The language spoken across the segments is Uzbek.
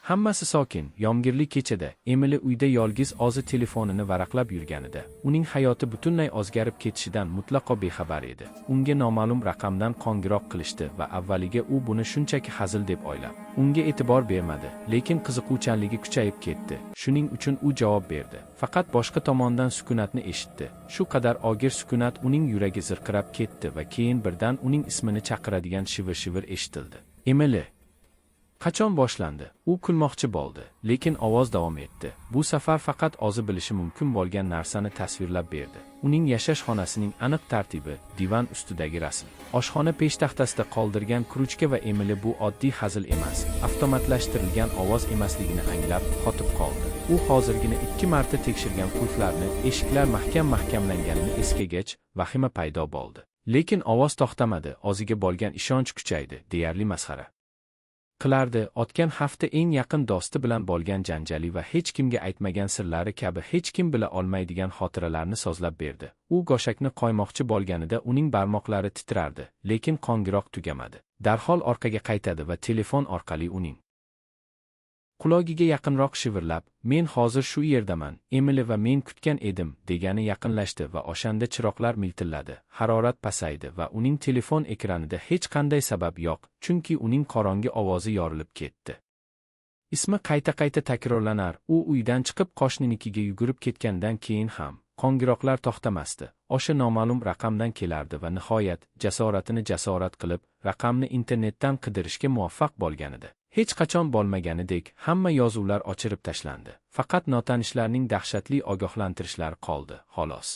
Hammasi sokin, yomg'irli kechada Emily uyda yolg'iz o'zi telefonini varaqlab yurganida, uning hayoti butunlay o'zgarib ketishidan mutlaqo bexabar edi. Unga noma'lum raqamdan qo'ng'iroq qilishdi va avvaliga u buni shunchaki hazil deb o'ylab, unga e'tibor bermadi, lekin qiziquvchanligi kuchayib ketdi. Shuning uchun u javob berdi. Faqat boshqa tomondan sukunatni eshitdi. Shu qadar og'ir sukunat uning yuragi zirqirab ketdi va keyin birdan uning ismini chaqiradigan shivir-shivir eshitildi. Emily. Qachon boshlandi? U kulmoqchi bo'ldi, lekin ovoz davom etdi. Bu safar faqat o'zi bilishi mumkin bo'lgan narsani tasvirlab berdi. Uning yashash xonasining aniq tartibi, divan ustidagi rasm, oshxona peshtaxtasida qoldirgan kruchka va Emily bu oddiy hazil emas, avtomatlashtirilgan ovoz emasligini anglab, qotib qoldi. U hozirgina 2 marta tekshirgan qulflarni, eshiklar mahkamlanganini eslagach, vahima paydo bo'ldi. Lekin ovoz to'xtamadi, o'ziga bo'lgan ishonch kuchaydi, deyarli masxara qilardi. O'tgan hafta eng yaqin do'sti bilan bo'lgan janjali va hech kimga aytmagan sirlari kabi hech kim bila olmaydigan xotiralarni so'zlab berdi. U go'shakni qo'ymoqchi bo'lganida uning barmoqlari titrardi, lekin qo'ng'iroq tugamadi. Darhol orqaga qaytadi va telefon orqali uning quloqiga yaqinroq shivirlab, "Men hozir shu yerdaman, Emily va men kutgan edim" degani yaqinlashdi va o'shanda chiroqlar miltilladi. Harorat pasaydi va uning telefon ekranida hech qanday sabab yo'q, chunki uning qorong'i ovozi yorilib ketdi. Ismi qayta-qayta takrorlanar. U uydan chiqib qo'shninikiga yugurib ketgandan keyin ham qo'ng'iroqlar to'xtamasdi. O'sha noma'lum raqamdan kelardi va nihoyat jasoratini jasorat qilib, raqamni internetdan qidirishga muvaffaq bo'lganida, hech qachon bo'lmaganidek hamma yozuvlar o'chirib tashlandi. Faqat notanishlarning dahshatli ogohlantirishlari qoldi, xolos.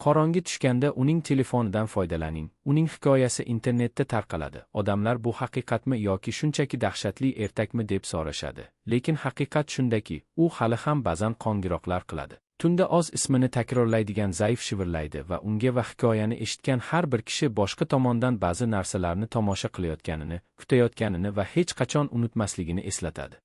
Qorong'i tushganda uning telefonidan foydalaning. Uning hikoyasi internetda tarqaladi. Odamlar bu haqiqatmi yoki shunchaki dahshatli ertakmi deb so'rashadi. Lekin haqiqat shundaki, u hali ham ba'zan qo'ng'iroqlar qiladi. Tunda o'z ismini takrorlaydigan zaif shivirlaydi va unga va hikoyani eshitgan har bir kishi boshqa tomondan ba'zi narsalarni tomosha qilayotganini, kutayotganini va hech qachon unutmasligini eslatadi.